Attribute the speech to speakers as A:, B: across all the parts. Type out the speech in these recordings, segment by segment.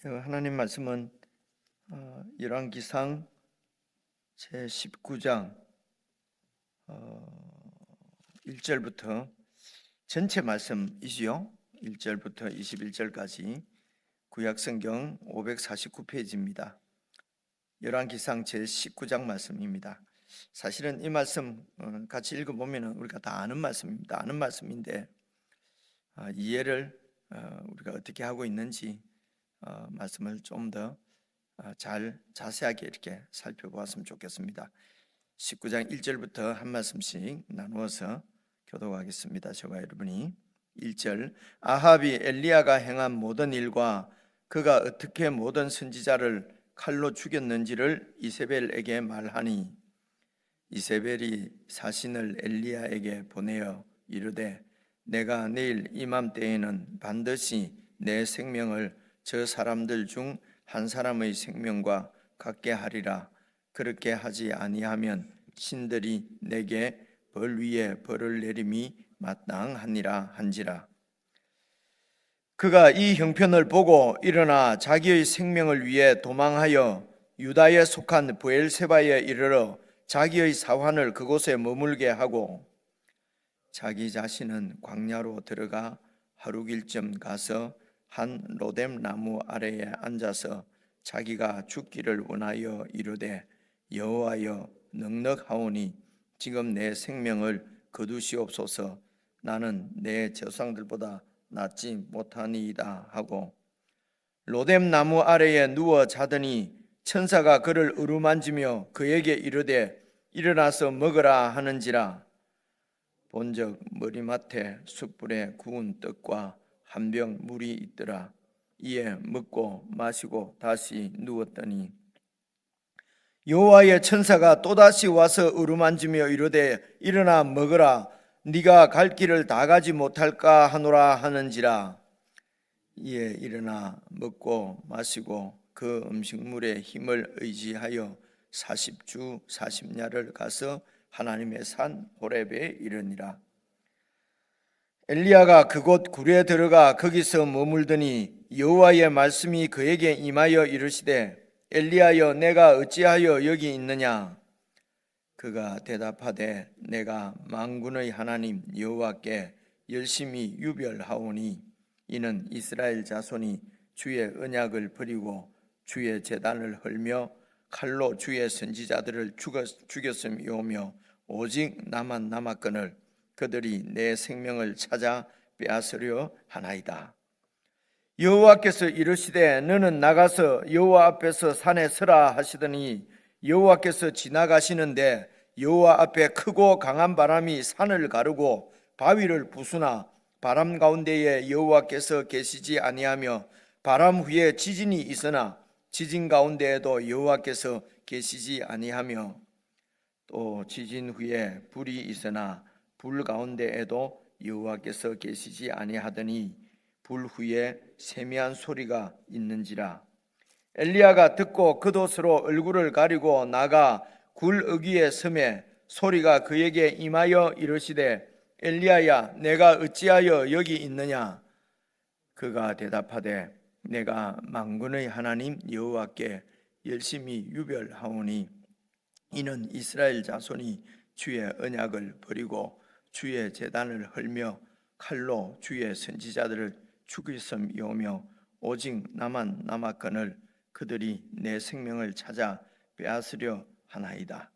A: 하나님 말씀은 열왕기상 제19장 1절부터 전체 말씀이지요. 1절부터 21절까지 구약성경 549페이지입니다. 열왕기상 제19장 말씀입니다. 사실은 이 말씀 같이 읽어보면 우리가 다 아는 말씀입니다. 아는 말씀인데 이해를 우리가 어떻게 하고 있는지 말씀을 좀 더 자세하게 이렇게 살펴보았으면 좋겠습니다. 19장 1절부터 한 말씀씩 나누어서 교독하겠습니다. 저와 여러분이 1절 아합이 엘리야가 행한 모든 일과 그가 어떻게 모든 선지자를 칼로 죽였는지를 이세벨에게 말하니 이세벨이 사신을 엘리야에게 보내어 이르되 내가 내일 이맘때에는 반드시 내 생명을 저 사람들 중 한 사람의 생명과 같게 하리라. 그렇게 하지 아니하면 신들이 내게 벌 위에 벌을 내림이 마땅하니라 한지라. 그가 이 형편을 보고 일어나 자기의 생명을 위해 도망하여 유다에 속한 브엘세바에 이르러 자기의 사환을 그곳에 머물게 하고 자기 자신은 광야로 들어가 하루길쯤 가서 한 로뎀 나무 아래에 앉아서 자기가 죽기를 원하여 이르되 여호와여 넉넉하오니 지금 내 생명을 거두시옵소서. 나는 내 조상들보다 낫지 못하니이다 하고 로뎀 나무 아래에 누워 자더니 천사가 그를 어루만지며 그에게 이르되 일어나서 먹으라 하는지라. 본적 머리맡에 숯불에 구운 떡과 한 병 물이 있더라. 이에 먹고 마시고 다시 누웠더니 여호와의 천사가 또다시 와서 어루만지며 이르되 일어나 먹으라. 네가 갈 길을 다 가지 못할까 하노라 하는지라. 이에 일어나 먹고 마시고 그 음식물의 힘을 의지하여 40주 40야를 가서 하나님의 산 호렙에 이르니라. 엘리야가 그곳 굴에 들어가 거기서 머물더니 여호와의 말씀이 그에게 임하여 이르시되 엘리야여 내가 어찌하여 여기 있느냐. 그가 대답하되 내가 만군의 하나님 여호와께 열심히 유별하오니 이는 이스라엘 자손이 주의 언약을 버리고 주의 제단을 헐며 칼로 주의 선지자들을 죽였음이오며 오직 나만 남았거늘 그들이 내 생명을 찾아 빼앗으려 하나이다. 여호와께서 이르시되 너는 나가서 여호와 앞에서 산에 서라 하시더니 여호와께서 지나가시는데 여호와 앞에 크고 강한 바람이 산을 가르고 바위를 부수나 바람 가운데에 여호와께서 계시지 아니하며 바람 후에 지진이 있으나 지진 가운데에도 여호와께서 계시지 아니하며 또 지진 후에 불이 있으나 불 가운데에도 여호와께서 계시지 아니하더니 불 후에 세미한 소리가 있는지라. 엘리야가 듣고 겉옷으로 얼굴을 가리고 나가 굴 어귀에 서매 소리가 그에게 임하여 이르시되 엘리야야 내가 어찌하여 여기 있느냐. 그가 대답하되 내가 만군의 하나님 여호와께 열심히 유별하오니 이는 이스라엘 자손이 주의 언약을 버리고 주의 제단을 헐며 칼로 주의 선지자들을 죽였음이오며 오직 나만 남았거늘 그들이 내 생명을 찾아 빼앗으려 하나이다.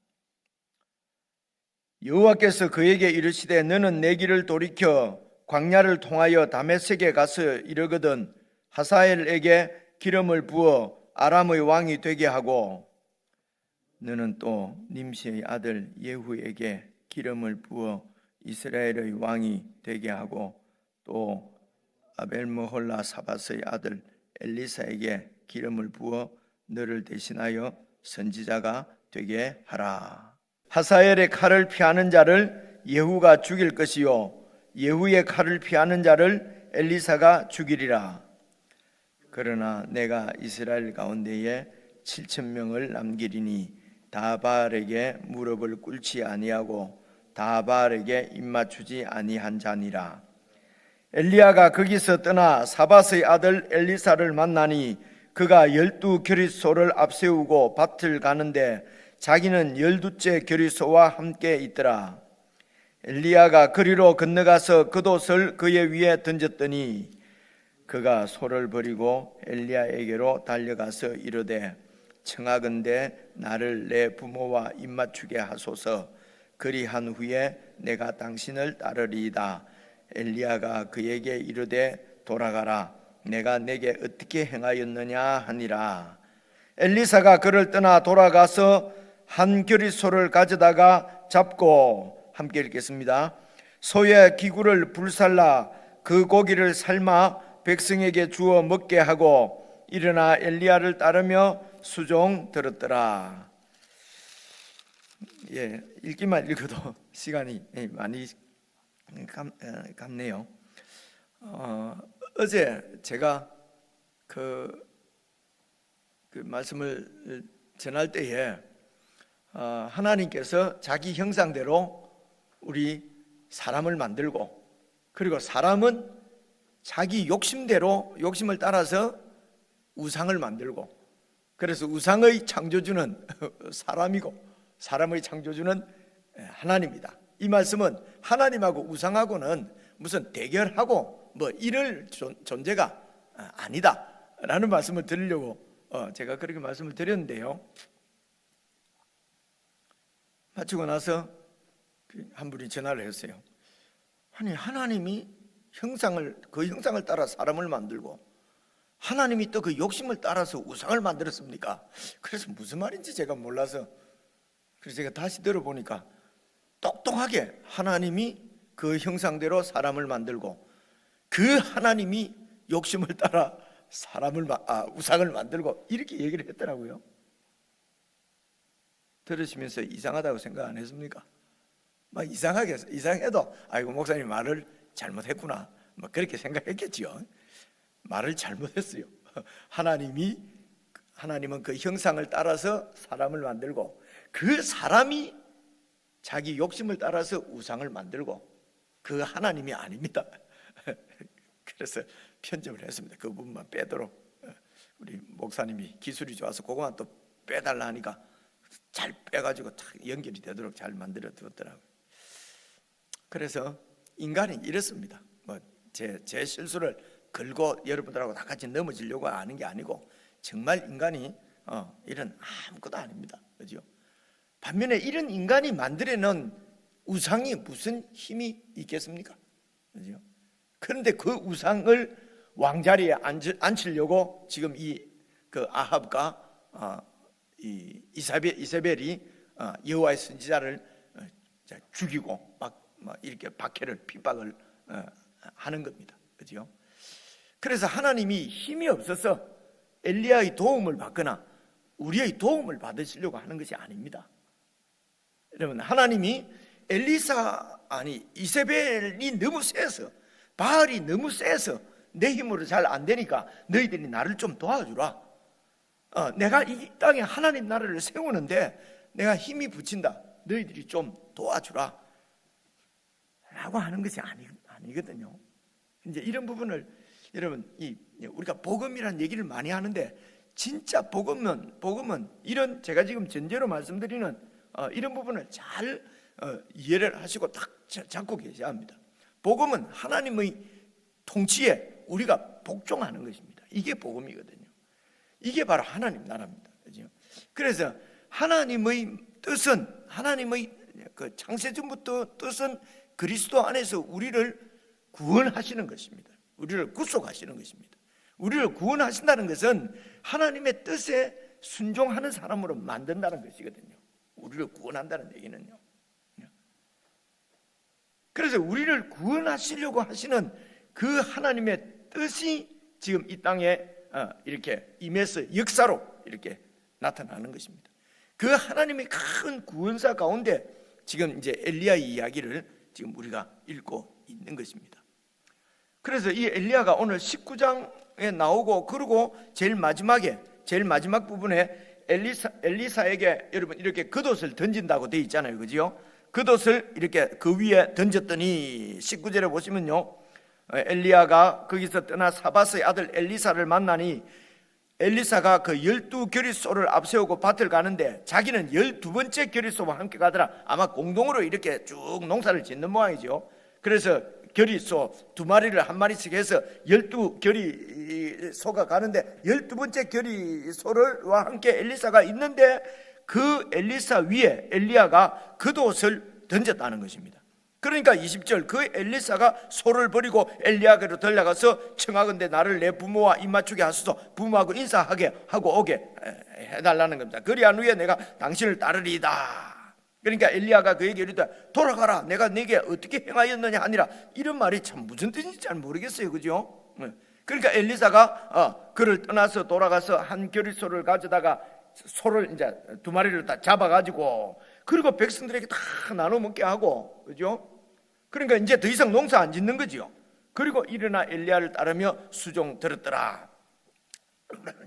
A: 여호와께서 그에게 이르시되 너는 내 길을 돌이켜 광야를 통하여 다메섹에 가서 이르거든 하사엘에게 기름을 부어 아람의 왕이 되게 하고 너는 또 님시의 아들 예후에게 기름을 부어 이스라엘의 왕이 되게 하고 또 아벨므홀라 사밧의 아들 엘리사에게 기름을 부어 너를 대신하여 선지자가 되게 하라. 하사엘의 칼을 피하는 자를 예후가 죽일 것이요 예후의 칼을 피하는 자를 엘리사가 죽이리라. 그러나 내가 이스라엘 가운데에 7,000명을 남기리니 다발에게 무릎을 꿇지 아니하고 다발에게 입맞추지 아니한 자니라. 엘리야가 거기서 떠나 사밧의 아들 엘리사를 만나니 그가 12겨릿소를 앞세우고 밭을 가는데 자기는 12째 겨릿소와 함께 있더라. 엘리야가 그리로 건너가서 겉옷을 그의 위에 던졌더니 그가 소를 버리고 엘리야에게로 달려가서 이르되 청하건대 나를 내 부모와 입맞추게 하소서. 그리한 후에 내가 당신을 따르리이다. 엘리야가 그에게 이르되 돌아가라. 내가 내게 어떻게 행하였느냐 하니라. 엘리사가 그를 떠나 돌아가서 한 겨릿소를 가져다가 잡고, 함께 읽겠습니다. 소의 기구를 불살라 그 고기를 삶아 백성에게 주어 먹게 하고 일어나 엘리야를 따르며 수종 들었더라. 읽기만 읽어도 시간이 많이 갔네요. 어제 제가 그 말씀을 전할 때에 하나님께서 자기 형상대로 우리 사람을 만들고, 그리고 사람은 자기 욕심대로, 욕심을 따라서 우상을 만들고, 그래서 우상의 창조주는 사람이고 사람의 창조주는 하나님이다. 이 말씀은 하나님하고 우상하고는 무슨 대결하고 뭐 이럴 존재가 아니다 라는 말씀을 드리려고 제가 그렇게 말씀을 드렸는데요, 마치고 나서 한 분이 전화를 했어요. 아니, 하나님이 그 형상을 따라 사람을 만들고 하나님이 또 그 욕심을 따라서 우상을 만들었습니까? 그래서 무슨 말인지 제가 몰라서, 그래서 제가 다시 들어보니까 똑똑하게 하나님이 그 형상대로 사람을 만들고 그 하나님이 욕심을 따라 우상을 만들고 이렇게 얘기를 했더라고요. 들으시면서 이상하다고 생각 안 했습니까? 막 이상해도 아이고 목사님 말을 잘못했구나, 막 그렇게 생각했겠지요. 말을 잘못했어요. 하나님은 그 형상을 따라서 사람을 만들고 그 사람이 자기 욕심을 따라서 우상을 만들고 그 하나님이 아닙니다. 그래서 편집을 했습니다. 그 부분만 빼도록. 우리 목사님이 기술이 좋아서 그거만 또 빼달라 하니까 잘 빼가지고 딱 연결이 되도록 잘 만들어 두었더라고요. 그래서 인간이 이렇습니다. 제 실수를 걸고 여러분들하고 다 같이 넘어지려고 하는 게 아니고 정말 인간이 이런 아무것도 아닙니다. 그죠? 반면에 이런 인간이 만들어낸 우상이 무슨 힘이 있겠습니까? 그죠? 그런데 그 우상을 왕자리에 앉히려고 지금 그 아합과 이 이세벨이 여호와의 선지자를 죽이고 막 이렇게 박해를 핍박을 하는 겁니다. 그죠? 그래서 하나님이 힘이 없어서 엘리야의 도움을 받거나 우리의 도움을 받으시려고 하는 것이 아닙니다. 여러분, 하나님이 이세벨이 너무 세서, 바알이 너무 세서 내 힘으로 잘 안 되니까 너희들이 나를 좀 도와주라. 내가 이 땅에 하나님 나라를 세우는데 내가 힘이 붙인다. 너희들이 좀 도와주라 라고 하는 것이 아니거든요. 이제 이런 부분을 여러분, 우리가 복음이라는 얘기를 많이 하는데 진짜 복음은 이런 제가 지금 전제로 말씀드리는 이런 부분을 잘 이해를 하시고 딱 잡고 계셔야 합니다. 복음은 하나님의 통치에 우리가 복종하는 것입니다. 이게 복음이거든요. 이게 바로 하나님 나라입니다. 그렇죠? 그래서 하나님의 뜻은, 하나님의 그 창세전부터 뜻은 그리스도 안에서 우리를 구원하시는 것입니다. 우리를 구속하시는 것입니다. 우리를 구원하신다는 것은 하나님의 뜻에 순종하는 사람으로 만든다는 것이거든요. 우리를 구원한다는 얘기는요. 그래서 우리를 구원하시려고 하시는 그 하나님의 뜻이 지금 이 땅에 이렇게 임해서 역사로 이렇게 나타나는 것입니다. 그 하나님의 큰 구원사 가운데 지금 이제 엘리야의 이야기를 지금 우리가 읽고 있는 것입니다. 그래서 이 엘리야가 오늘 19장에 나오고, 그리고 제일 마지막 부분에 엘리사에게 여러분 이렇게 겉옷을 던진다고 되어 있잖아요. 그죠? 겉옷을 이렇게 그 위에 던졌더니 19절에 보시면요, 엘리야가 거기서 떠나 사밧의 아들 엘리사를 만나니 엘리사가 그 12겨릿소를 앞세우고 밭을 가는데 자기는 12번째 겨릿소와 함께 가더라. 아마 공동으로 이렇게 쭉 농사를 짓는 모양이죠. 그래서 겨릿소 2마리를 한 마리씩 해서 12겨릿소가 가는데 12번째 겨릿소와 함께 엘리사가 있는데 그 엘리사 위에 엘리야가 겉옷을 던졌다는 것입니다. 그러니까 20절 그 엘리사가 소를 버리고 엘리야에게로 달려가서 청하건대 나를 내 부모와 입맞추게 하소서. 부모하고 인사하게 하고 오게 해달라는 겁니다. 그리한 후에 내가 당신을 따르리이다. 그러니까 엘리야가 그에게 이르되 돌아가라, 내가 네게 어떻게 행하였느냐 하니라. 이런 말이 참 무슨 뜻인지 잘 모르겠어요, 그죠? 그러니까 엘리사가 그를 떠나서 돌아가서 한 겨릿소를 가져다가 소를 이제 2마리를 다 잡아가지고 그리고 백성들에게 다 나눠 먹게 하고, 그죠? 그러니까 이제 더 이상 농사 안 짓는 거죠. 그리고 일어나 엘리야를 따르며 수종 들었더라.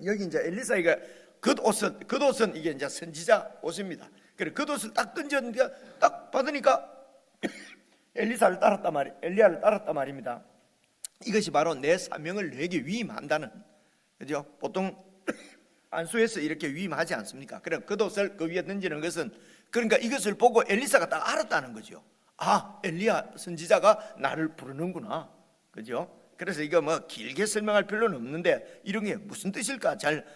A: 여기 이제 엘리사가 겉옷은 이게 이제 선지자 옷입니다. 그래 겉옷을 딱 던졌는데 딱 받으니까 엘리야를 따랐단 말입니다. 이것이 바로 내 사명을 내게 위임한다는, 그죠? 보통 안수에서 이렇게 위임하지 않습니까? 그래 겉옷을 그 위에 던지는 것은, 그러니까 이것을 보고 엘리사가 딱 알았다는 거죠. 아, 엘리야 선지자가 나를 부르는구나, 그죠? 그래서 이거 뭐 길게 설명할 필요는 없는데 이런 게 무슨 뜻일까 잘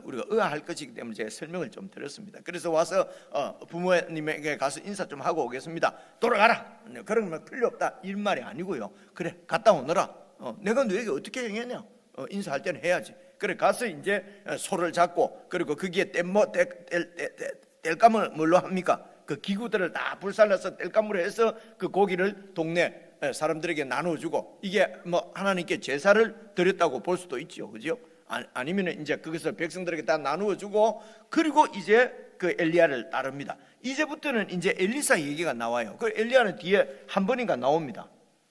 A: 우리가 의아할 것이기 때문에 제가 설명을 좀 드렸습니다. 그래서 와서 부모님에게 가서 인사 좀 하고 오겠습니다. 돌아가라, 그런 거 필요 없다 이런 말이 아니고요. 그래 갔다 오너라. 내가 너에게 어떻게 행했냐? 인사할 때는 해야지. 그래 가서 이제 소를 잡고, 그리고 거기에 땔감을 뭘로 합니까? 그 기구들을 다 불살라서 땔감으로 해서 그 고기를 동네 사람들에게 나눠주고, 이게 뭐 하나님께 제사를 드렸다고 볼 수도 있죠, 그죠? 아니면 이제 그것을 백성들에게 다 나누어주고, 그리고 이제 그 엘리야를 따릅니다. 이제부터는 이제 엘리사 얘기가 나와요. 그 엘리야는 뒤에 한 번인가 나옵니다.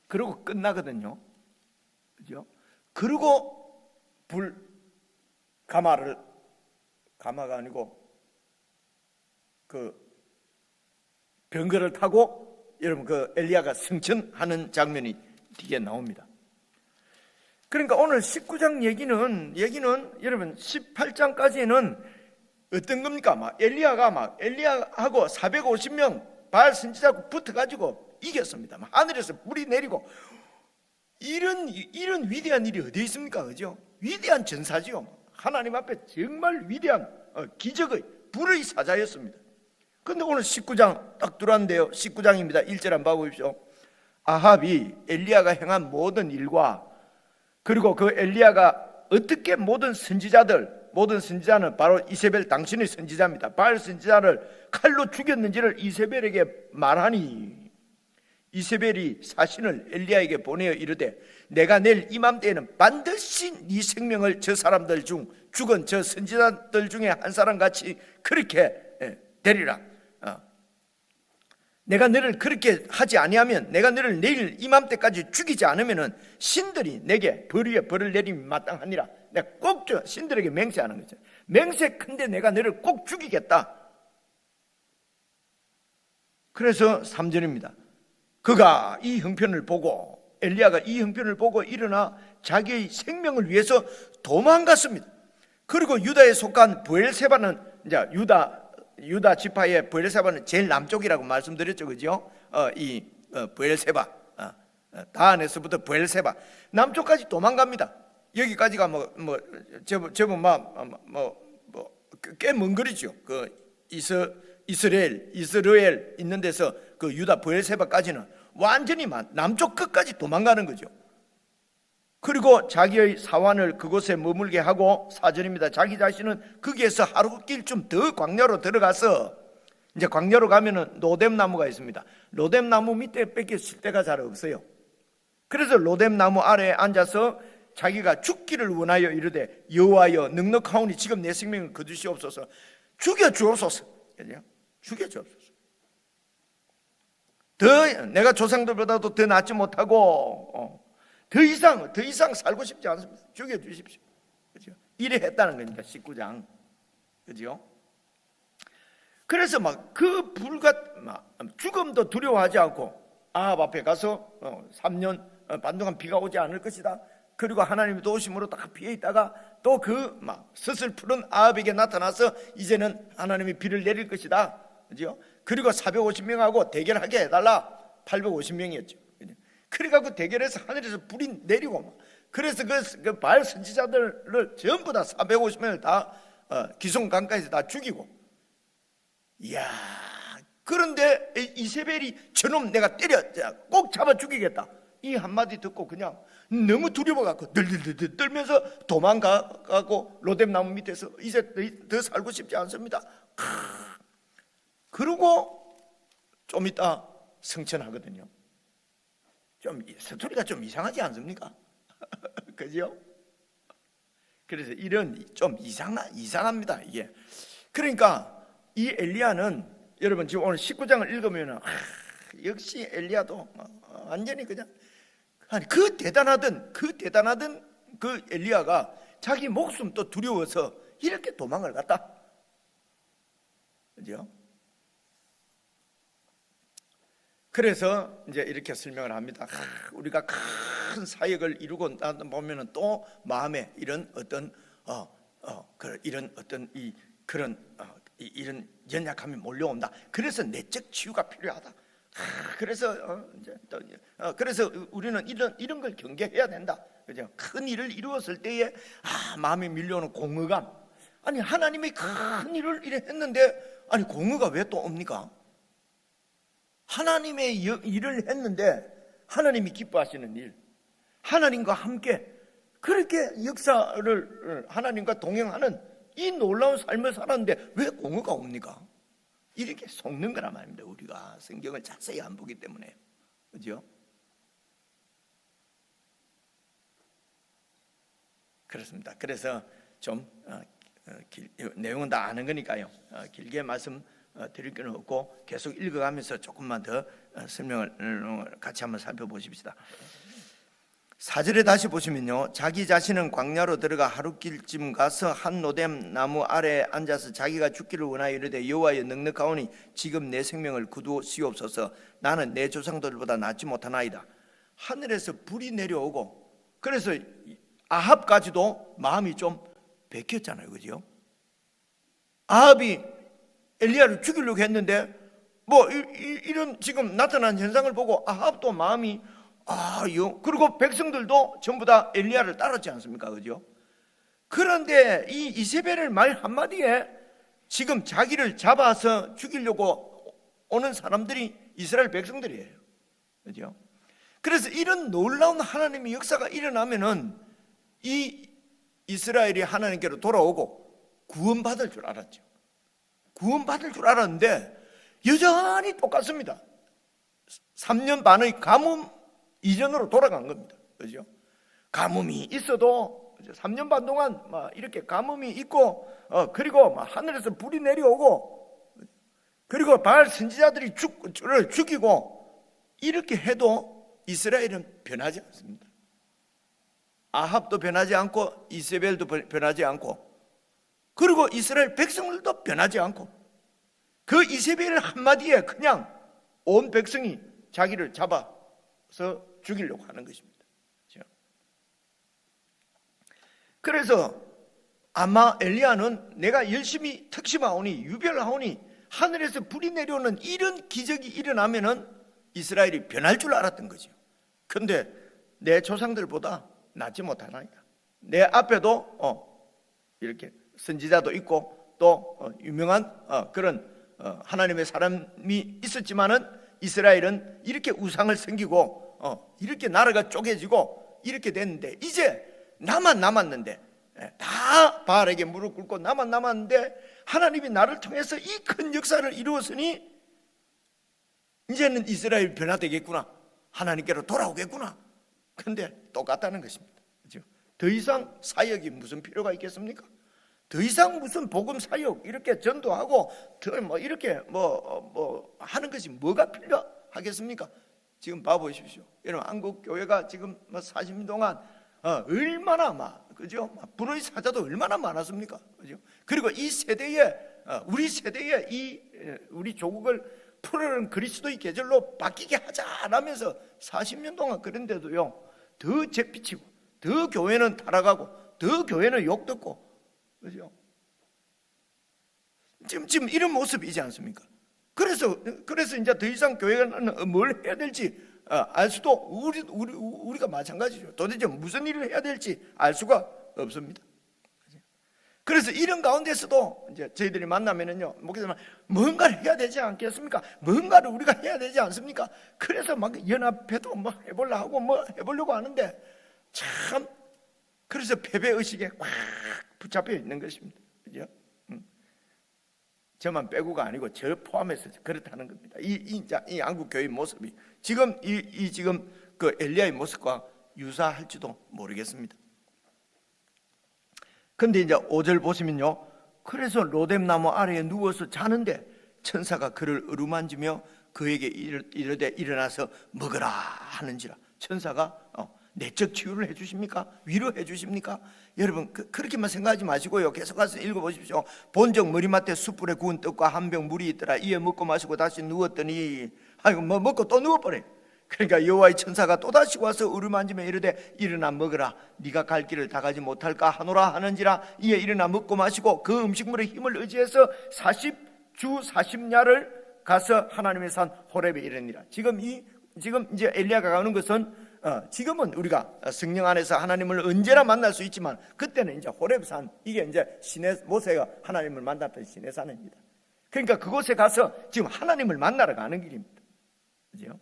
A: 그리고 끝나거든요, 그죠? 그리고 가마가 아니고 그 병거를 타고 여러분 그 엘리야가 승천하는 장면이 뒤에 나옵니다. 그러니까 오늘 19장 얘기는 여러분 18장까지는 어떤 겁니까? 엘리야하고 450명 바알 선지자하고 붙어가지고 이겼습니다. 하늘에서 불이 내리고, 이런 위대한 일이 어디에 있습니까? 그죠? 위대한 전사지요. 하나님 앞에 정말 위대한 기적의 불의 사자였습니다. 그런데 오늘 19장 딱 들어왔는데요, 19장입니다 1절 한번 봐보십시오. 아합이 엘리야가 행한 모든 일과, 그리고 그 엘리야가 어떻게 모든 선지자는 바로 이세벨 당신의 선지자입니다. 바알 선지자를 칼로 죽였는지를 이세벨에게 말하니, 이세벨이 사신을 엘리야에게 보내어 이르되 내가 내일 이맘때에는 반드시 네 생명을 저 사람들 중 죽은 저 선지자들 중에 한 사람 같이 그렇게 되리라. 내가 너를 그렇게 하지 아니하면, 내가 너를 내일 이맘때까지 죽이지 않으면은 신들이 내게 벌 위에 벌을 내림이 마땅하니라. 내가 꼭 신들에게 맹세하는 거죠. 맹세컨대 내가 너를 꼭 죽이겠다. 그래서 3절입니다. 그가 이 형편을 보고, 엘리야가 이 형편을 보고 일어나 자기의 생명을 위해서 도망갔습니다. 그리고 유다에 속한 브엘세바는, 이제 유다 지파의 브엘세바는 제일 남쪽이라고 말씀드렸죠, 그죠? 브엘세바, 다안에서부터 브엘세바 남쪽까지 도망갑니다. 여기까지가 제법 꽤 먼 거리죠. 그 이스라엘 있는 데서 그 유다 브엘세바까지는 완전히 남쪽 끝까지 도망가는 거죠. 그리고 자기의 사환을 그곳에 머물게 하고, 4절입니다. 자기 자신은 거기에서 하루 길쯤 더 광야로 들어가서, 이제 광야로 가면은 로뎀나무가 있습니다. 로뎀나무 밑에 뺏길 데가 잘 없어요. 그래서 로뎀나무 아래에 앉아서 자기가 죽기를 원하여 이르되 여호와여 넉넉하오니 지금 내 생명을 거두시옵소서. 죽여 주옵소서. 죽여 주옵소서. 내가 조상들보다도 더 낫지 못하고 더 이상 살고 싶지 않습니다. 죽여 주십시오. 그죠? 이래 했다는 거니까 19장. 그죠? 그래서 그 죽음도 두려워하지 않고 아합 앞에 가서 3년 반동안 비가 오지 않을 것이다. 그리고 하나님의 도우심으로 딱 피해 있다가 또 그 막 스슬 푸른 아합에게 나타나서 이제는 하나님이 비를 내릴 것이다, 그죠? 그리고 450명하고 대결하게 해달라. 850명이었죠. 그러니까 그 대결에서 하늘에서 불이 내리고 막. 그래서 그 바알 선지자들을 전부 다 450명을 다 기슭강가에서 다 죽이고. 이야, 그런데 이세벨이 저놈 내가 때려 꼭 잡아 죽이겠다, 이 한마디 듣고 그냥 너무 두려워갖고 들들들 떨면서 도망가고 로뎀 나무 밑에서 이제 더 살고 싶지 않습니다. 그러고 좀 이따 성천하거든요. 좀 스토리가 좀 이상하지 않습니까? 그죠? 그래서 이런 좀 이상합니다 이게. 그러니까 이 엘리야는 여러분 지금 오늘 19장을 읽으면 역시 엘리야도 완전히 그냥 그 대단하던 그 엘리야가 자기 목숨도 두려워서 이렇게 도망을 갔다, 그죠? 그래서 이제 이렇게 설명을 합니다. 우리가 큰 사역을 이루고 보면은 또 마음에 이런 어떤 이런 어떤 이런 연약함이 몰려온다. 그래서 내적 치유가 필요하다. 그래서 그래서 우리는 이런 걸 경계해야 된다, 그죠? 큰 일을 이루었을 때에 마음에 밀려오는 공허감. 아니 하나님이 큰 일을 했는데 아니 공허가 왜 또 옵니까? 하나님의 일을 했는데 하나님이 기뻐하시는 일, 하나님과 함께 그렇게 역사를 하나님과 동행하는 이 놀라운 삶을 살았는데 왜 공허가 옵니까? 이렇게 속는 거란 말입니다. 우리가 성경을 자세히 안 보기 때문에, 그죠? 그렇습니다. 그래서 좀 내용은 다 아는 거니까요, 길게 말씀 드릴 건 없고 계속 읽어가면서 조금만 더 설명을 같이 한번 살펴보십시다. 4절에 다시 보시면요, 자기 자신은 광야로 들어가 하룻길쯤 가서 한 로뎀 나무 아래에 앉아서 자기가 죽기를 원하여 이르되 여호와여 넉넉하오니 지금 내 생명을 거두시옵소서. 나는 내 조상들보다 낫지 못하나이다. 하늘에서 불이 내려오고 그래서 아합까지도 마음이 좀 베꼈잖아요, 그죠? 아합이 엘리야를 죽이려고 했는데 뭐 이런 지금 나타난 현상을 보고 아합도 마음이 그리고 백성들도 전부 다 엘리야를 따랐지 않습니까, 그죠? 그런데 이 이세벨의 말 한마디에 지금 자기를 잡아서 죽이려고 오는 사람들이 이스라엘 백성들이에요, 그죠? 그래서 이런 놀라운 하나님의 역사가 일어나면은 이 이스라엘이 하나님께로 돌아오고 구원받을 줄 알았죠. 구원받을 줄 알았는데 여전히 똑같습니다. 3년 반의 가뭄 이전으로 돌아간 겁니다, 그죠? 가뭄이 있어도 3년 반 동안 막 이렇게 가뭄이 있고 그리고 막 하늘에서 불이 내려오고 그리고 바알 선지자들이 죽이고 이렇게 해도 이스라엘은 변하지 않습니다. 아합도 변하지 않고 이세벨도 변하지 않고 그리고 이스라엘 백성들도 변하지 않고 그 이세벨 한마디에 그냥 온 백성이 자기를 잡아서 죽이려고 하는 것입니다. 그래서 아마 엘리야는 내가 열심히 특심하오니 유별하오니 하늘에서 불이 내려오는 이런 기적이 일어나면은 이스라엘이 변할 줄 알았던 거죠. 그런데 내 조상들보다 낫지 못하나이다. 내 앞에도 이렇게 선지자도 있고 또 유명한 그런 하나님의 사람이 있었지만은 이스라엘은 이렇게 우상을 섬기고 이렇게 나라가 쪼개지고 이렇게 됐는데 이제 나만 남았는데 다 바알에게 무릎 꿇고 나만 남았는데 하나님이 나를 통해서 이 큰 역사를 이루었으니 이제는 이스라엘 변화되겠구나, 하나님께로 돌아오겠구나. 그런데 똑같다는 것입니다, 그렇죠? 더 이상 사역이 무슨 필요가 있겠습니까? 더 이상 무슨 복음 사역 이렇게 전도하고 뭐 이렇게 뭐 하는 것이 뭐가 필요하겠습니까? 지금 봐보십시오. 여러분 한국 교회가 지금 40년 동안 얼마나 그죠? 불의 사자도 얼마나 많았습니까? 그죠? 그리고 이 세대에 우리 세대에 우리 조국을 푸르른 그리스도의 계절로 바뀌게 하자라면서 40년 동안 그런데도요 더 재피치고 더 교회는 타락하고 더 교회는 욕 듣고, 그죠? 지금 이런 모습이지 않습니까? 그래서 이제 더 이상 교회가 뭘 해야 될지 알 수도 우리가 마찬가지죠. 도대체 무슨 일을 해야 될지 알 수가 없습니다. 그래서 이런 가운데서도 이제 저희들이 만나면은요, 목사님 뭔가를 해야 되지 않겠습니까? 뭔가를 우리가 해야 되지 않습니까? 그래서 막 연합회도 뭐 해보려고 하고 뭐 해보려고 하는데 참 그래서 패배 의식에 꽉 붙잡혀 있는 것입니다. 그죠? 저만 빼고가 아니고 저 포함해서 그렇다는 겁니다. 이 한국 교회 모습이 지금 지금 그 엘리야의 모습과 유사할지도 모르겠습니다. 근데 이제 5절 보시면요, 그래서 로뎀나무 아래에 누워서 자는데 천사가 그를 어루만지며 그에게 이르되 일어나서 먹으라 하는지라. 천사가 내적 치유를 해주십니까? 위로해 주십니까? 여러분 그렇게만 생각하지 마시고요, 계속해서 읽어보십시오. 본적 머리맡에 숯불에 구운 떡과 한 병 물이 있더라. 이에 먹고 마시고 다시 누웠더니 아이고 뭐 먹고 또 누워버려. 그러니까 여호와의 천사가 또다시 와서 어루만지며 이르되 일어나 먹으라. 네가 갈 길을 다 가지 못할까 하노라 하는지라. 이에 일어나 먹고 마시고 그 음식물의 힘을 의지해서 40주 40야를 가서 하나님의 산 호렙에 이르니라. 지금 이제 엘리야가 가는 것은 지금은 우리가 성령 안에서 하나님을 언제나 만날 수 있지만 그때는 이제 호렙산, 이게 이제 모세가 하나님을 만났던 시내산입니다. 그러니까 그곳에 가서 지금 하나님을 만나러 가는 길입니다. 그죠?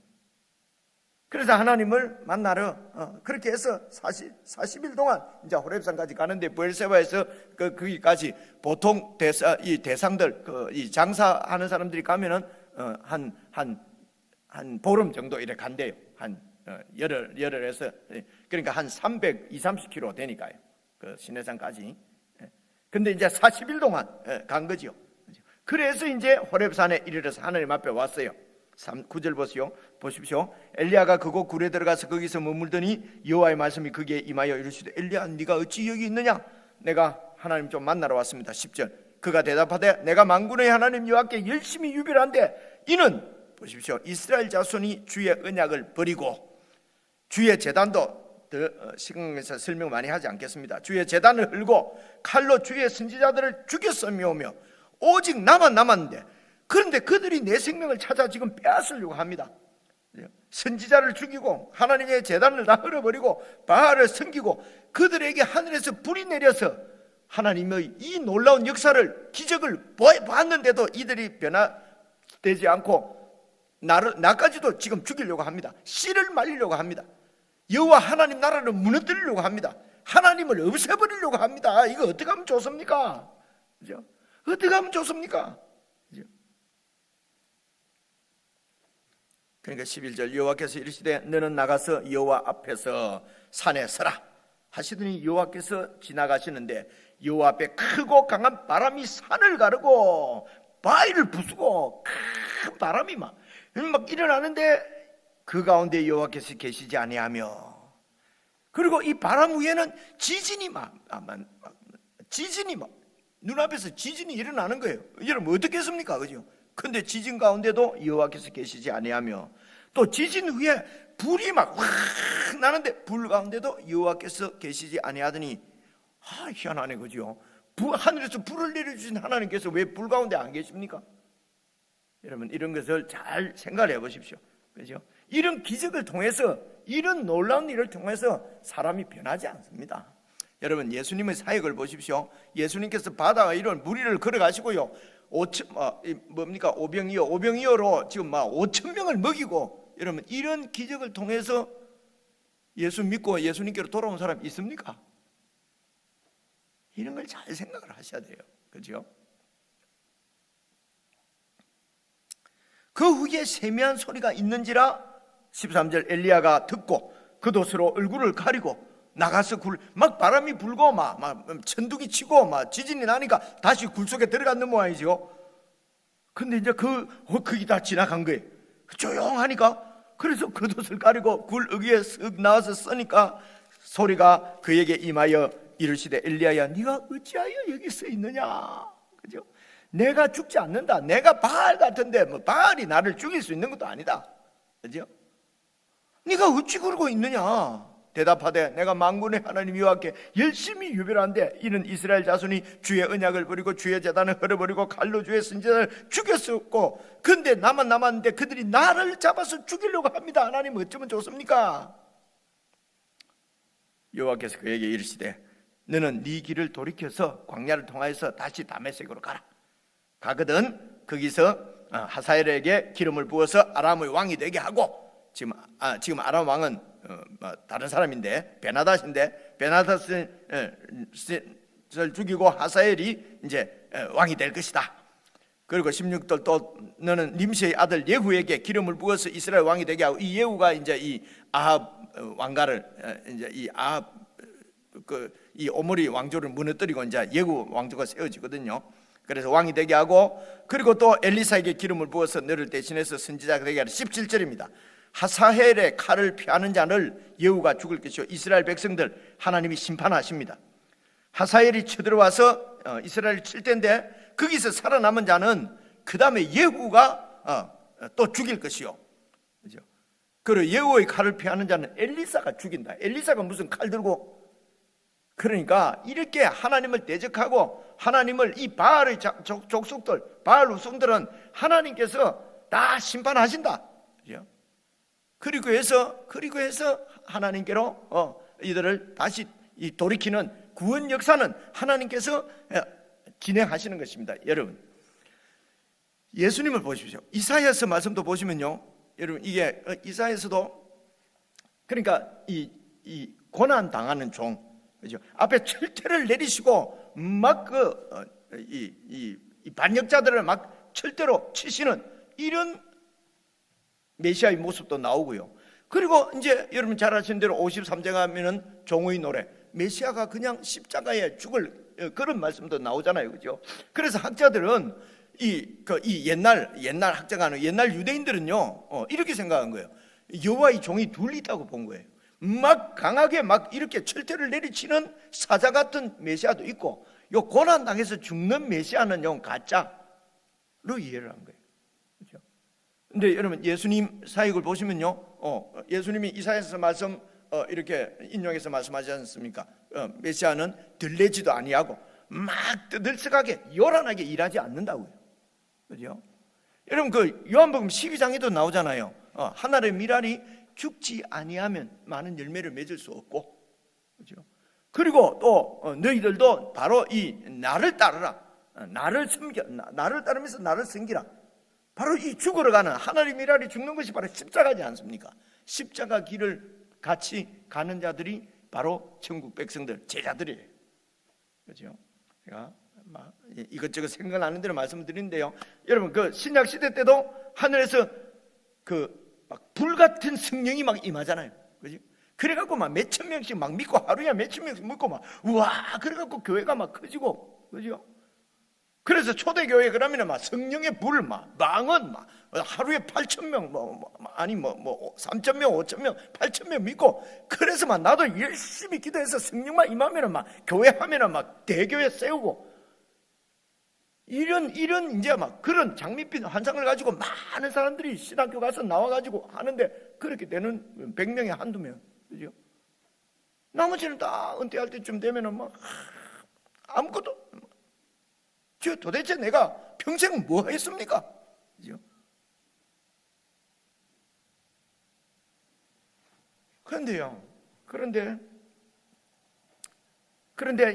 A: 그래서 하나님을 만나러 그렇게 해서 40일 동안 이제 호렙산까지 가는데 브엘세바에서 거기까지 보통 이 대상들 이 장사하는 사람들이 가면은 한 보름 정도 이렇게 간대요. 한 열흘에서 그러니까 한 320-30km 되니까요. 그 시내산까지. 근데 이제 40일 동안 간 거죠. 그래서 이제 호렙산에 이르러서 하나님 앞에 왔어요. 9절 보십시오. 엘리야가 그곳 굴에 들어가서 거기서 머물더니 여호와의 말씀이 그에게 임하여 이르시되 엘리야 네가 어찌 여기 있느냐? 내가 하나님 좀 만나러 왔습니다. 10절 그가 대답하되 내가 만군의 하나님 여호와께 열심히 유별한데 이는 보십시오. 이스라엘 자손이 주의 언약을 버리고 주의 제단도 시간에서 설명 많이 하지 않겠습니다. 주의 제단을 헐고 칼로 주의 선지자들을 죽였으며오며 오직 나만 남았는데 그런데 그들이 내 생명을 찾아 지금 빼앗으려고 합니다. 선지자를 죽이고 하나님의 제단을 다 헐어버리고 바알을 섬기고 그들에게 하늘에서 불이 내려서 하나님의 이 놀라운 역사를 기적을 봤는데도 이들이 변화되지 않고 나까지도 지금 죽이려고 합니다. 씨를 말리려고 합니다. 여호와 하나님 나라를 무너뜨리려고 합니다. 하나님을 없애버리려고 합니다. 이거 어떻게 하면 좋습니까? 그죠? 어떻게 하면 좋습니까? 그죠? 그러니까 11절 여호와께서 이르시되 너는 나가서 여호와 앞에서 산에 서라 하시더니 여호와께서 지나가시는데 여호와 앞에 크고 강한 바람이 산을 가르고 바위를 부수고 큰 바람이 막 일어나는데 그 가운데 여호와께서 계시지 아니하며 그리고 이 바람 위에는 지진이 눈앞에서 지진이 일어나는 거예요. 여러분 어떻게 했습니까? 그죠? 근데 지진 가운데도 여호와께서 계시지 아니하며 또 지진 후에 불이 막 확 나는데 불 가운데도 여호와께서 계시지 아니하더니 희한하네. 그죠? 하늘에서 불을 내려주신 하나님께서 왜 불 가운데 안 계십니까? 여러분 이런 것을 잘 생각을 해보십시오. 그죠? 이런 기적을 통해서 이런 놀라운 일을 통해서 사람이 변하지 않습니다. 여러분 예수님의 사역을 보십시오. 예수님께서 바다와 이런 물 위를 걸어가시고요. 오병이어로 지금 5,000명을 먹이고 여러분 이런 기적을 통해서 예수 믿고 예수님께로 돌아온 사람 있습니까? 이런 걸 잘 생각을 하셔야 돼요. 그죠? 그 후에 세미한 소리가 있는지라 13절 엘리야가 듣고 겉옷으로 얼굴을 가리고 나가서 막 바람이 불고 막 천둥이 치고 막 지진이 나니까 다시 굴 속에 들어갔는 모양이죠. 근데 이제 그게 다 지나간 거예요. 조용하니까 그래서 겉옷을 가리고 굴 위에 쓱 나와서 쓰니까 소리가 그에게 임하여 이르시되 엘리야야 네가 어찌하여 여기 서 있느냐. 그죠? 내가 죽지 않는다. 내가 바알 같은데 바알이 나를 죽일 수 있는 것도 아니다. 그죠? 네가 어찌 그러고 있느냐. 대답하되 내가 만군의 하나님 여호와께 열심히 유별한데 이는 이스라엘 자손이 주의 언약을 버리고 주의 제단을 헐어버리고 칼로 주의 선지자를 죽였었고 근데 나만 남았는데 그들이 나를 잡아서 죽이려고 합니다. 하나님 어쩌면 좋습니까? 여호와께서 그에게 이르시되 너는 네 길을 돌이켜서 광야를 통하여서 다시 다메섹으로 가라. 가거든 거기서 하사엘에게 기름을 부어서 아람의 왕이 되게 하고 지금 아람 왕은 다른 사람인데 베나닷을 죽이고 하사엘이 이제 왕이 될 것이다. 그리고 16절 또 너는 님시의 아들 예후에게 기름을 부어서 이스라엘 왕이 되게 하고 이 예후가 이제 이 아합 왕가를 이제 이 아합 이 오므리 왕조를 무너뜨리고 이제 예후 왕조가 세워지거든요. 그래서 왕이 되게 하고 그리고 또 엘리사에게 기름을 부어서 너를 대신해서 선지자가 되게 하라. 17절입니다. 하사헬의 칼을 피하는 자를 예후가 죽을 것이요 이스라엘 백성들 하나님이 심판하십니다. 하사헬이 쳐들어와서 이스라엘을 칠 텐데 거기서 살아남은 자는 그 다음에 예후가 또 죽일 것이요. 그죠? 그리고 예후의 칼을 피하는 자는 엘리사가 죽인다. 엘리사가 무슨 칼 들고? 그러니까 이렇게 하나님을 대적하고 하나님을 이 바알의 족속들, 바알 후손들은 하나님께서 다 심판하신다. 그죠? 그리고 해서 하나님께로 이들을 다시 돌이키는 구원 역사는 하나님께서 진행하시는 것입니다. 여러분, 예수님을 보십시오. 이사야서 말씀도 보시면요, 여러분 이게 이사야서도 그러니까 이 고난 당하는 종, 그죠? 앞에 철퇴를 내리시고 막 이 반역자들을 막 철퇴로 치시는 이런 메시아의 모습도 나오고요. 그리고 이제 여러분 잘 아시는 대로 53장 하면은 종의 노래, 메시아가 그냥 십자가에 죽을 그런 말씀도 나오잖아요, 그죠? 그래서 학자들은 이 옛날 학자가 옛날 유대인들은요 이렇게 생각한 거예요. 여호와의 종이 둘 있다고 본 거예요. 막 강하게 막 이렇게 철퇴를 내리치는 사자 같은 메시아도 있고, 요 고난 당해서 죽는 메시아는 요 가짜로 이해를 한 거예요. 그렇죠? 근데 여러분 예수님 사역을 보시면요, 예수님이 이사야서 말씀 이렇게 인용해서 말씀하지 않습니까? 메시아는 들레지도 아니하고 막 뜨들썩하게 요란하게 일하지 않는다고요. 그죠? 여러분 그 요한복음 12장에도 나오잖아요. 하늘의 미랄이 죽지 아니하면 많은 열매를 맺을 수 없고, 그죠? 그리고 또 너희들도 바로 이 나를 따르라, 나를 섬겨, 나를 따르면서 나를 섬기라. 바로 이 죽으러 가는 하늘의 미랄이 죽는 것이 바로 십자가지 않습니까? 십자가 길을 같이 가는 자들이 바로 천국 백성들, 제자들이에요. 그렇죠? 제가 막 이것저것 생각나는 대로 말씀을 드리는데요, 여러분 그 신약 시대 때도 하늘에서 그 막 불같은 성령이 막 임하잖아요, 그죠? 그래갖고 막 몇천 명씩 막 믿고 하루에 몇천 명씩 믿고 막 우와 그래갖고 교회가 막 커지고, 그죠? 그래서 초대교회 그러면은 막 성령의 불 막 망언 막 하루에 8천 명 아니 3천 명 5천 명 8천 명 믿고, 그래서 막 나도 열심히 기도해서 성령만 임하면은 막 교회 하면은 막 대교회 세우고 이런 이제 막 그런 장밋빛 환상을 가지고 많은 사람들이 신학교 가서 나와가지고 하는데 그렇게 되는 100명에 한두 명, 그죠? 나머지는 다 은퇴할 때쯤 되면은 막 아무것도, 도대체 내가 평생 뭐 했습니까? 그죠? 그런데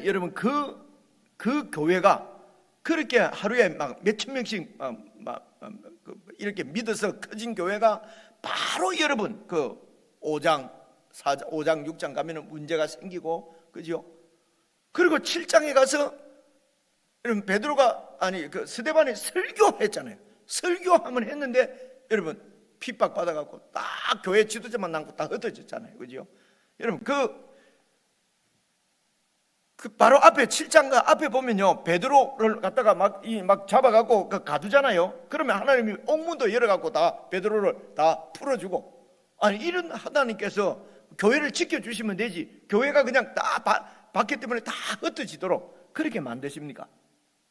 A: 여러분 그 교회가 그렇게 하루에 막 몇천 명씩 이렇게 믿어서 커진 교회가 바로 여러분 그 5장 6장 가면은 문제가 생기고, 그죠? 그리고 7장에 가서 여러분 베드로가 그 스데반이 설교했잖아요. 설교하면 했는데 여러분 핍박 받아갖고 딱 교회 지도자만 남고 다 흩어졌잖아요, 그죠? 여러분 그 바로 앞에 7장가 앞에 보면요, 베드로를 갖다가 막 잡아갖고 가두잖아요. 그러면 하나님이 옥문도 열어갖고 다 베드로를 다 풀어주고, 아니 이런 하나님께서 교회를 지켜주시면 되지 교회가 그냥 다 박해 때문에 다 흩어지도록 그렇게 만드십니까?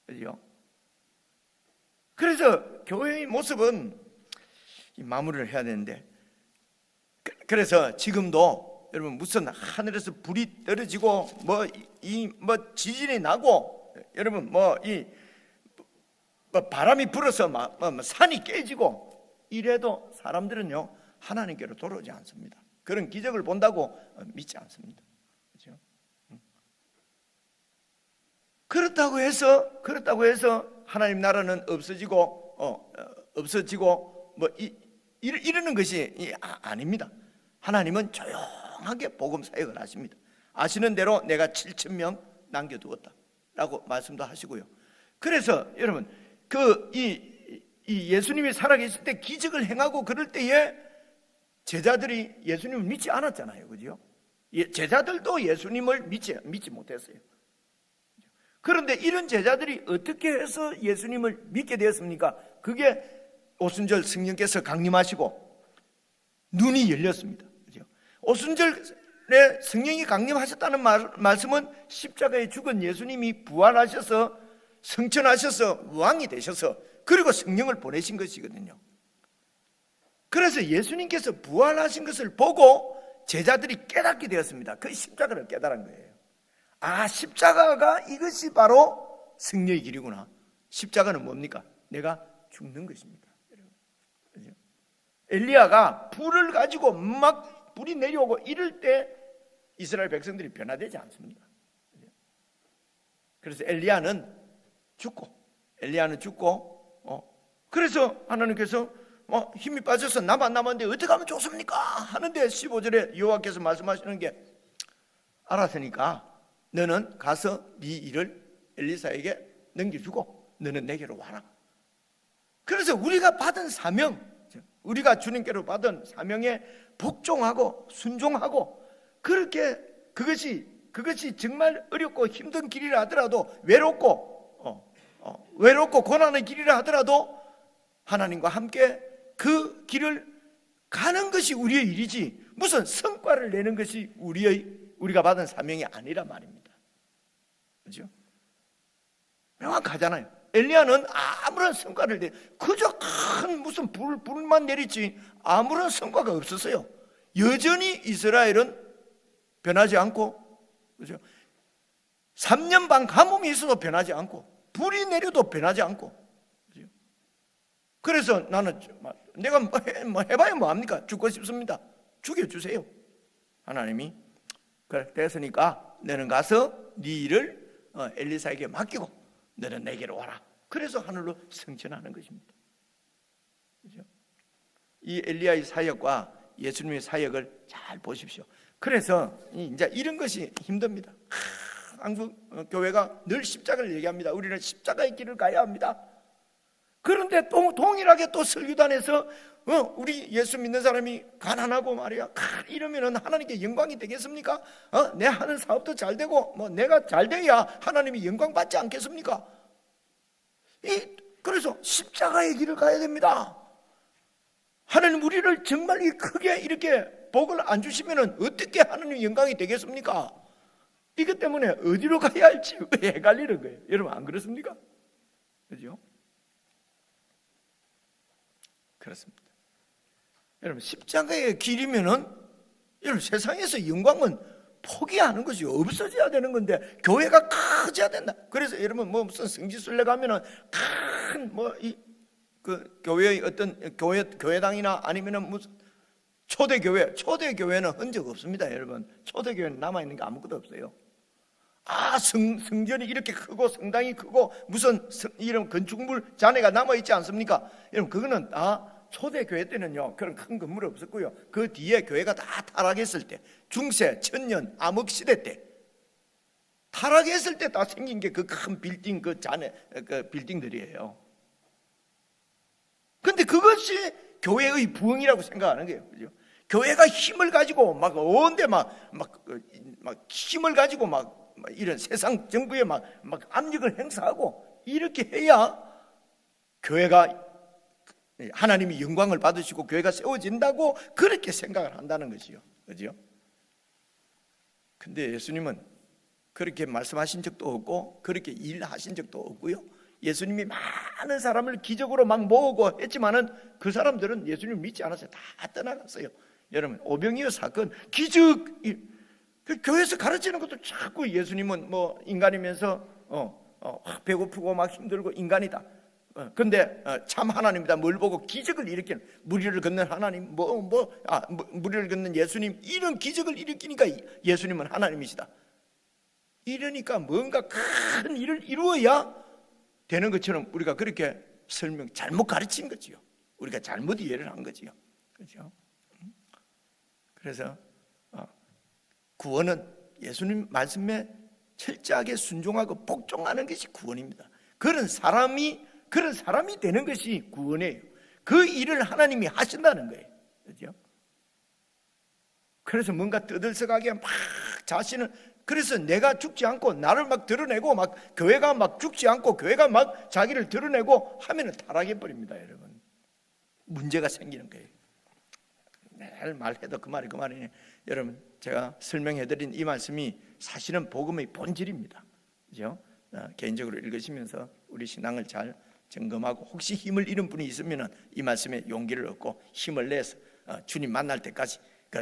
A: 그죠? 그래서 교회의 모습은 마무리를 해야 되는데, 그래서 지금도 여러분 무슨 하늘에서 불이 떨어지고 뭐 지진이 나고 여러분 바람이 불어서 산이 깨지고 이래도 사람들은요 하나님께로 돌아오지 않습니다. 그런 기적을 본다고 믿지 않습니다. 그렇죠? 그렇다고 해서 하나님 나라는 없어지고 이러는 것이 아닙니다. 하나님은 조용하게 복음 사역을 하십니다. 아시는 대로 내가 7,000명 남겨두었다라고 말씀도 하시고요. 그래서 여러분 이 예수님이 살아계실 때 기적을 행하고 그럴 때에 제자들이 예수님을 믿지 않았잖아요, 그죠? 제자들도 예수님을 믿지 못했어요. 그런데 이런 제자들이 어떻게 해서 예수님을 믿게 되었습니까? 그게 오순절 성령께서 강림하시고 눈이 열렸습니다. 그죠? 오순절에 성령이 강림하셨다는 말씀은 십자가에 죽은 예수님이 부활하셔서 성천하셔서 왕이 되셔서 그리고 성령을 보내신 것이거든요. 그래서 예수님께서 부활하신 것을 보고 제자들이 깨닫게 되었습니다. 그 십자가를 깨달은 거예요. 아, 십자가가 이것이 바로 승리의 길이구나. 십자가는 뭡니까? 내가 죽는 것입니다. 그렇죠? 엘리야가 불을 가지고 막 불이 내려오고 이럴 때 이스라엘 백성들이 변화되지 않습니까? 그래서 엘리야는 죽고 그래서 하나님께서 힘이 빠져서 나만 남았는데 어떻게 하면 좋습니까? 하는데 15절에 여호와께서 말씀하시는 게 알았으니까 너는 가서 네 일을 엘리사에게 넘겨주고 너는 내게로 와라. 그래서 우리가 받은 사명, 우리가 주님께로 받은 사명에 복종하고 순종하고 그렇게 그것이 정말 어렵고 힘든 길이라 하더라도 외롭고 고난의 길이라 하더라도 하나님과 함께 그 길을 가는 것이 우리의 일이지 무슨 성과를 내는 것이 우리가 받은 사명이 아니란 말입니다. 그렇죠? 명확하잖아요. 엘리야는 아무런 성과를 그저 큰 무슨 불만 내리지 아무런 성과가 없었어요. 여전히 이스라엘은 변하지 않고, 그렇죠? 3년 반 가뭄이 있어도 변하지 않고 불이 내려도 변하지 않고, 그렇죠? 그래서 나는 내가 해봐야 뭐합니까? 죽고 싶습니다. 죽여주세요. 하나님이 그래 됐으니까 너는 가서 네 일을 엘리사에게 맡기고 너는 내게로 와라. 그래서 하늘로 승천하는 것입니다. 그렇죠? 이 엘리야의 사역과 예수님의 사역을 잘 보십시오. 그래서 이제 이런 것이 힘듭니다. 한국 교회가 늘 십자가를 얘기합니다. 우리는 십자가의 길을 가야 합니다. 그런데 또 동일하게 또 설교단에서 우리 예수 믿는 사람이 가난하고 말이야 이러면은 하나님께 영광이 되겠습니까? 내 하는 사업도 잘 되고 내가 잘 돼야 하나님이 영광 받지 않겠습니까? 그래서 십자가의 길을 가야 됩니다. 하나님 우리를 정말 크게 이렇게 복을 안 주시면은 어떻게 하나님 영광이 되겠습니까? 이것 때문에 어디로 가야 할지 헷갈리는 거예요. 여러분 안 그렇습니까? 그죠? 그렇습니다. 여러분 십자가의 길이면은 여러분 세상에서 영광은 포기하는 것이 없어져야 되는 건데 교회가 커져야 된다. 그래서 여러분 무슨 성지순례 가면은 큰 그 교회의 어떤 교회당이나 아니면은 무슨 초대교회는 흔적 없습니다. 여러분 초대교회는 남아 있는 게 아무것도 없어요. 성전이 이렇게 크고 성당이 크고 무슨 이런 건축물 잔해가 남아 있지 않습니까? 여러분 그거는 다 초대교회 때는요 그런 큰 건물이 없었고요. 그 뒤에 교회가 다 타락했을 때 중세, 천년, 암흑시대 때 타락했을 때 다 생긴 게 그 큰 빌딩 그 잔해 그 빌딩들이에요. 근데 그것이 교회의 부흥이라고 생각하는 거예요. 그죠? 교회가 힘을 가지고 막 온데 막 힘을 가지고 막 이런 세상 정부에 막 압력을 행사하고 이렇게 해야 교회가 하나님이 영광을 받으시고 교회가 세워진다고 그렇게 생각을 한다는 것이요. 그죠? 근데 예수님은 그렇게 말씀하신 적도 없고 그렇게 일하신 적도 없고요. 예수님이 많은 사람을 기적으로 막 모으고 했지만은 그 사람들은 예수님을 믿지 않았어요. 다 떠나갔어요. 여러분, 오병이어 사건, 기적, 그 교회에서 가르치는 것도 자꾸 예수님은 뭐 인간이면서 배고프고 막 힘들고 인간이다. 근데 참 하나님이다. 뭘 보고 기적을 일으키는, 무리를 걷는 하나님, 무리를 걷는 예수님, 이런 기적을 일으키니까 예수님은 하나님이시다. 이러니까 뭔가 큰 일을 이루어야 되는 것처럼 우리가 그렇게 잘못 가르친 거지요. 우리가 잘못 이해를 한 거지요. 그렇죠? 그래서 구원은 예수님 말씀에 철저하게 순종하고 복종하는 것이 구원입니다. 그런 사람이 되는 것이 구원이에요. 그 일을 하나님이 하신다는 거예요. 그렇죠? 그래서 뭔가 떠들썩하게 막 자신을, 그래서 내가 죽지 않고 나를 막 드러내고, 막 교회가 막 죽지 않고 교회가 막 자기를 드러내고 하면은 타락해 버립니다, 여러분. 문제가 생기는 거예요. 매일 말해도 그 말이네. 여러분, 제가 설명해드린 이 말씀이 사실은 복음의 본질입니다. 그죠? 개인적으로 읽으시면서 우리 신앙을 잘 점검하고, 혹시 힘을 잃은 분이 있으면 이 말씀에 용기를 얻고 힘을 내서 주님 만날 때까지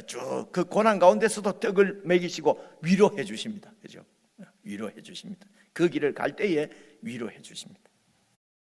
A: 쭉 그 고난 가운데서도 떡을 먹이시고 위로해 주십니다. 그죠? 위로해 주십니다. 그 길을 갈 때에 위로해 주십니다.